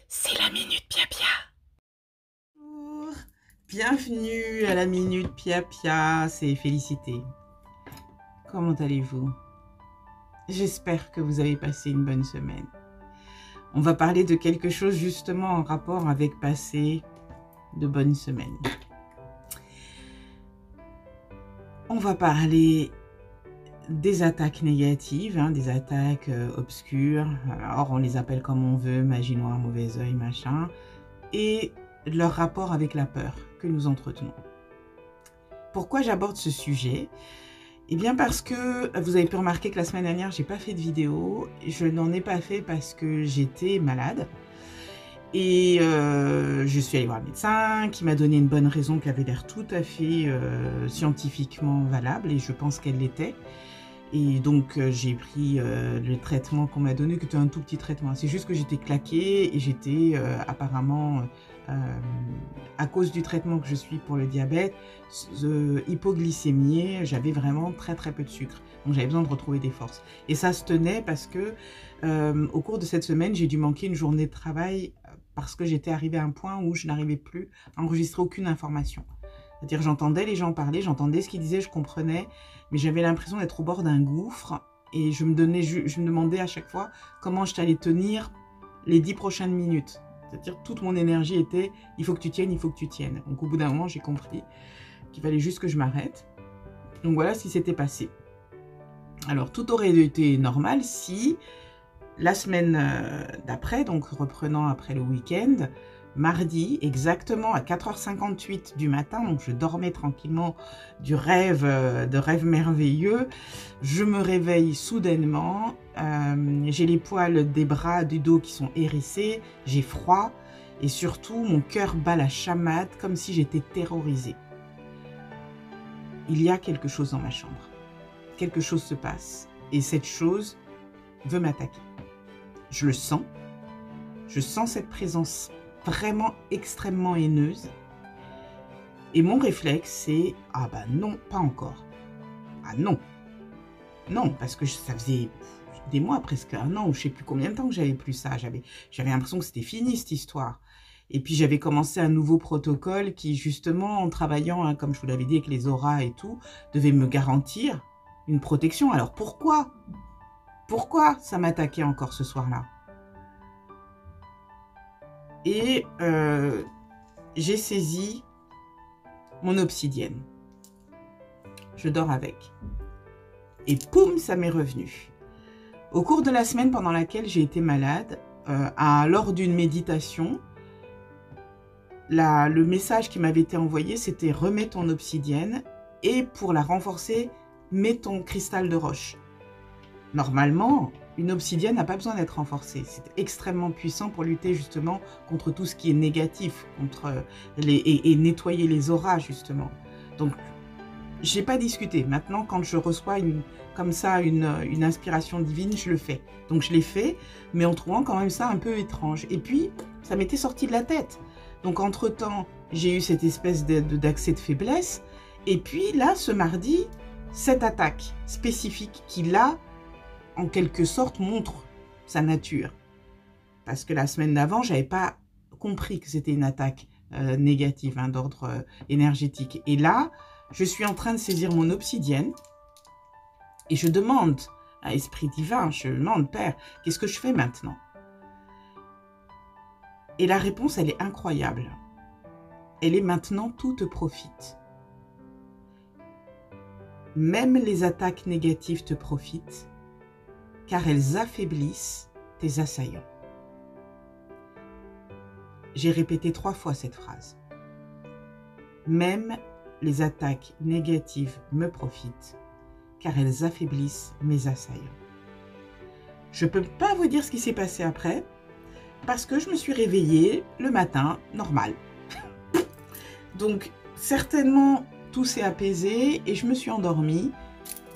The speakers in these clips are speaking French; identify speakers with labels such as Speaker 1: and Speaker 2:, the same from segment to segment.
Speaker 1: C'est la Minute Pia Pia.
Speaker 2: Bonjour, bienvenue à la Minute Pia Pia, c'est Félicité. Comment allez-vous? J'espère que vous avez passé une bonne semaine. On va parler de quelque chose justement en rapport avec passer de bonnes semaines. On va parler des attaques négatives, des attaques obscures, alors on les appelle comme on veut, magie noire, mauvais œil, machin, et leur rapport avec la peur que nous entretenons. Pourquoi j'aborde ce sujet? Eh bien parce que vous avez pu remarquer que la semaine dernière, j'ai pas fait de vidéo. Je n'en ai pas fait parce que j'étais malade. Et je suis allée voir le médecin qui m'a donné une bonne raison qui avait l'air tout à fait scientifiquement valable, et je pense qu'elle l'était. Et donc j'ai pris le traitement qu'on m'a donné, qui était un tout petit traitement. C'est juste que j'étais claquée et j'étais apparemment, à cause du traitement que je suis pour le diabète, hypoglycémiée, j'avais vraiment très très peu de sucre. Donc j'avais besoin de retrouver des forces. Et ça se tenait parce que au cours de cette semaine, j'ai dû manquer une journée de travail parce que j'étais arrivée à un point où je n'arrivais plus à enregistrer aucune information. C'est-à-dire j'entendais les gens parler, j'entendais ce qu'ils disaient, je comprenais, mais j'avais l'impression d'être au bord d'un gouffre et je me demandais à chaque fois comment je t'allais tenir les 10 prochaines minutes. C'est-à-dire toute mon énergie était il faut que tu tiennes, il faut que tu tiennes. Donc au bout d'un moment, j'ai compris qu'il fallait juste que je m'arrête. Donc voilà ce qui s'était passé. Alors tout aurait été normal si la semaine d'après, donc reprenant après le week-end, mardi, exactement à 4h58 du matin, donc je dormais tranquillement du rêve, de rêve merveilleux, je me réveille soudainement, j'ai les poils des bras, du dos qui sont hérissés, j'ai froid, et surtout mon cœur bat la chamade comme si j'étais terrorisée. Il y a quelque chose dans ma chambre, quelque chose se passe, et cette chose veut m'attaquer. Je le sens, je sens cette présence vraiment extrêmement haineuse. Et mon réflexe, c'est « Ah bah non, pas encore. Ah non. Non, parce que ça faisait des mois, presque un an, ou je ne sais plus combien de temps que j'avais plus ça. J'avais l'impression que c'était fini, cette histoire. Et puis j'avais commencé un nouveau protocole qui, justement, en travaillant, comme je vous l'avais dit, avec les auras et tout, devait me garantir une protection. Alors pourquoi ça m'attaquait encore ce soir-là? Et j'ai saisi mon obsidienne. Je dors avec. Et poum, ça m'est revenu. Au cours de la semaine pendant laquelle j'ai été malade, lors d'une méditation, le message qui m'avait été envoyé, c'était « Remets ton obsidienne et pour la renforcer, mets ton cristal de roche ». Normalement, une obsidienne n'a pas besoin d'être renforcée. C'est extrêmement puissant pour lutter justement contre tout ce qui est négatif, et nettoyer les auras justement. Donc, j'ai pas discuté. Maintenant, quand je reçois comme ça une inspiration divine, je le fais. Donc je l'ai fait, mais en trouvant quand même ça un peu étrange. Et puis, ça m'était sorti de la tête. Donc entre-temps, j'ai eu cette espèce d'accès de faiblesse. Et puis là, ce mardi, cette attaque spécifique qui là, en quelque sorte, montre sa nature. Parce que la semaine d'avant, je n'avais pas compris que c'était une attaque négative, d'ordre énergétique. Et là, je suis en train de saisir mon obsidienne et je demande à Esprit Divin, je demande, Père, qu'est-ce que je fais maintenant? Et la réponse, elle est incroyable. Elle est maintenant, tout te profite. Même les attaques négatives te profitent, car elles affaiblissent tes assaillants. J'ai répété 3 fois cette phrase. Même les attaques négatives me profitent, car elles affaiblissent mes assaillants. Je ne peux pas vous dire ce qui s'est passé après, parce que je me suis réveillée le matin, normal. Donc, certainement, tout s'est apaisé et je me suis endormie.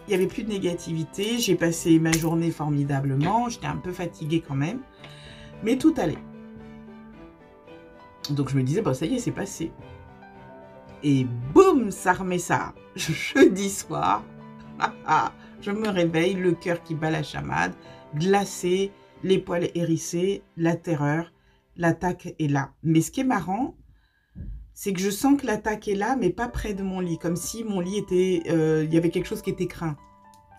Speaker 2: Il n'y avait plus de négativité, j'ai passé ma journée formidablement, j'étais un peu fatiguée quand même, mais tout allait. Donc je me disais, bon ça y est, c'est passé. Et boum, ça remet ça. Jeudi soir, je me réveille, le cœur qui bat la chamade, glacé, les poils hérissés, la terreur, l'attaque est là. Mais ce qui est marrant, c'est que je sens que l'attaque est là, mais pas près de mon lit. Comme si mon lit était... il y avait quelque chose qui était craint.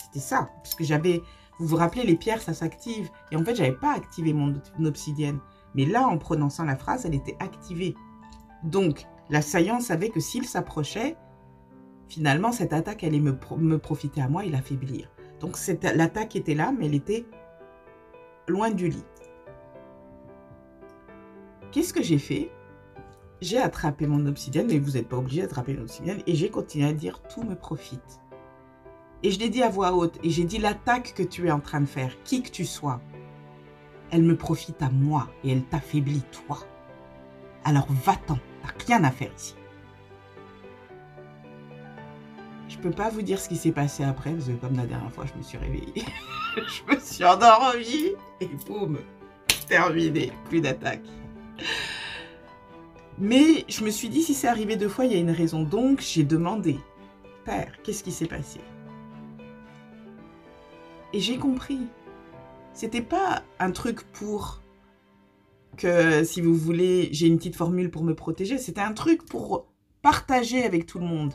Speaker 2: C'était ça. Parce que j'avais... Vous vous rappelez, les pierres, ça s'active. Et en fait, je n'avais pas activé mon obsidienne. Mais là, en prononçant la phrase, elle était activée. Donc, l'assaillant savait que s'il s'approchait, finalement, cette attaque allait me profiter à moi et l'affaiblir. Donc, l'attaque était là, mais elle était loin du lit. Qu'est-ce que j'ai fait? J'ai attrapé mon obsidienne, mais vous n'êtes pas obligé d'attraper l'obsidienne, et j'ai continué à dire « tout me profite ». Et je l'ai dit à voix haute, et j'ai dit « l'attaque que tu es en train de faire, qui que tu sois, elle me profite à moi, et elle t'affaiblit toi. Alors va-t'en, t'as rien à faire ici ». Je ne peux pas vous dire ce qui s'est passé après, parce que comme la dernière fois, je me suis réveillée. Je me suis endormie, et boum, terminé, plus d'attaque. Mais je me suis dit, si c'est arrivé 2 fois, il y a une raison. Donc, j'ai demandé, Père, qu'est-ce qui s'est passé? Et j'ai compris. C'était pas un truc pour que, si vous voulez, j'ai une petite formule pour me protéger. C'était un truc pour partager avec tout le monde.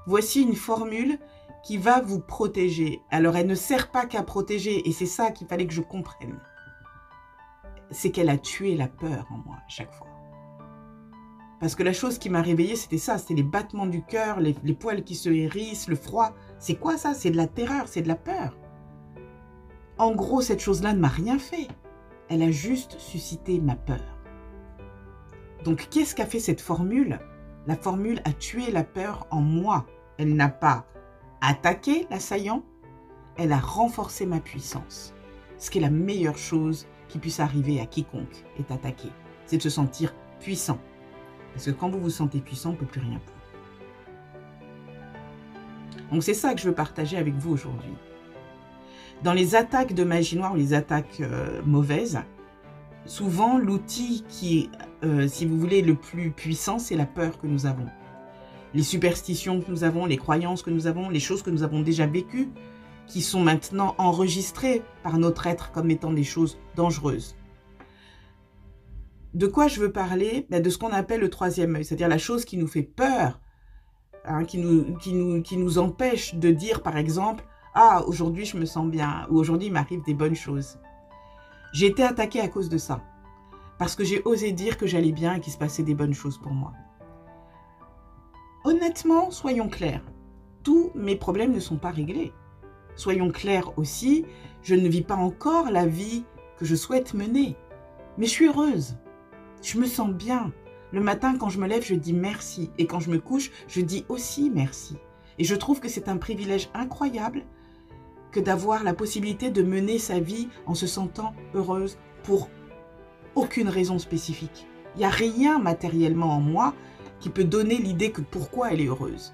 Speaker 2: Voici une formule qui va vous protéger. Alors, elle ne sert pas qu'à protéger. Et c'est ça qu'il fallait que je comprenne. C'est qu'elle a tué la peur en moi, à chaque fois. Parce que la chose qui m'a réveillée, c'était ça. C'était les battements du cœur, les poils qui se hérissent, le froid. C'est quoi ça? C'est de la terreur, c'est de la peur. En gros, cette chose-là ne m'a rien fait. Elle a juste suscité ma peur. Donc, qu'est-ce qu'a fait cette formule? La formule a tué la peur en moi. Elle n'a pas attaqué l'assaillant, elle a renforcé ma puissance. Ce qui est la meilleure chose qui puisse arriver à quiconque est attaqué. C'est de se sentir puissant. Parce que quand vous vous sentez puissant, on ne peut plus rien pour. Donc c'est ça que je veux partager avec vous aujourd'hui. Dans les attaques de magie noire ou les attaques mauvaises, souvent l'outil qui est, si vous voulez, le plus puissant, c'est la peur que nous avons. Les superstitions que nous avons, les croyances que nous avons, les choses que nous avons déjà vécues, qui sont maintenant enregistrées par notre être comme étant des choses dangereuses. De quoi je veux parler? De ce qu'on appelle le troisième œil, c'est-à-dire la chose qui nous fait peur, hein, qui nous empêche de dire, par exemple, « Ah, aujourd'hui je me sens bien » ou « Aujourd'hui il m'arrive des bonnes choses ». J'ai été attaquée à cause de ça, parce que j'ai osé dire que j'allais bien et qu'il se passait des bonnes choses pour moi. Honnêtement, soyons clairs, tous mes problèmes ne sont pas réglés. Soyons clairs aussi, je ne vis pas encore la vie que je souhaite mener, mais je suis heureuse. Je me sens bien. Le matin, quand je me lève, je dis merci. Et quand je me couche, je dis aussi merci. Et je trouve que c'est un privilège incroyable que d'avoir la possibilité de mener sa vie en se sentant heureuse pour aucune raison spécifique. Il n'y a rien matériellement en moi qui peut donner l'idée que pourquoi elle est heureuse.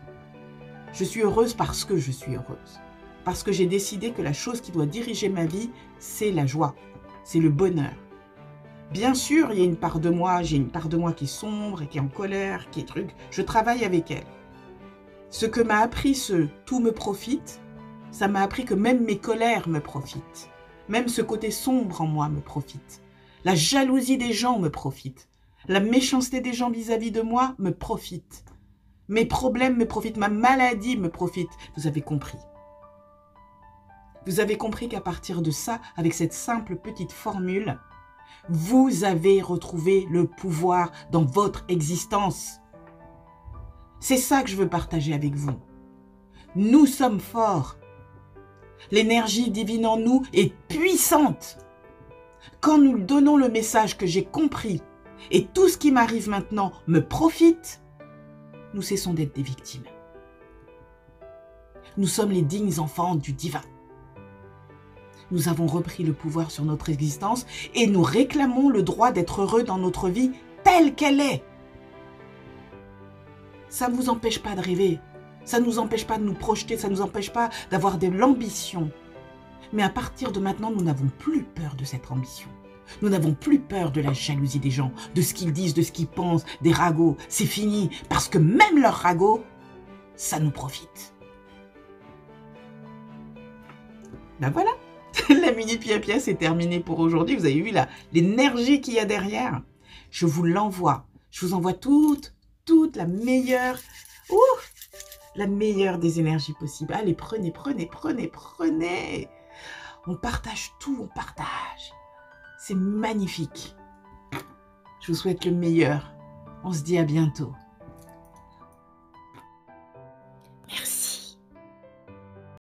Speaker 2: Je suis heureuse parce que je suis heureuse. Parce que j'ai décidé que la chose qui doit diriger ma vie, c'est la joie, c'est le bonheur. Bien sûr, il y a une part de moi, j'ai une part de moi qui est sombre et qui est en colère, qui est truc. Je travaille avec elle. Ce que m'a appris ce « tout me profite », ça m'a appris que même mes colères me profitent. Même ce côté sombre en moi me profite. La jalousie des gens me profite. La méchanceté des gens vis-à-vis de moi me profite. Mes problèmes me profitent. Ma maladie me profite. Vous avez compris. Vous avez compris qu'à partir de ça, avec cette simple petite formule, vous avez retrouvé le pouvoir dans votre existence. C'est ça que je veux partager avec vous. Nous sommes forts. L'énergie divine en nous est puissante. Quand nous donnons le message que j'ai compris et tout ce qui m'arrive maintenant me profite, nous cessons d'être des victimes. Nous sommes les dignes enfants du divin. Nous avons repris le pouvoir sur notre existence et nous réclamons le droit d'être heureux dans notre vie telle qu'elle est. Ça ne vous empêche pas de rêver, ça ne nous empêche pas de nous projeter, ça ne nous empêche pas d'avoir de l'ambition. Mais à partir de maintenant, nous n'avons plus peur de cette ambition. Nous n'avons plus peur de la jalousie des gens, de ce qu'ils disent, de ce qu'ils pensent, des ragots. C'est fini, parce que même leurs ragots, ça nous profite. Ben voilà. La Minute Pia Pia, c'est terminé pour aujourd'hui. Vous avez vu l'énergie qu'il y a derrière. Je vous l'envoie. Je vous envoie toute la meilleure, ouh, la meilleure des énergies possibles. Allez, prenez, prenez, prenez, prenez. On partage tout, on partage. C'est magnifique. Je vous souhaite le meilleur. On se dit à bientôt.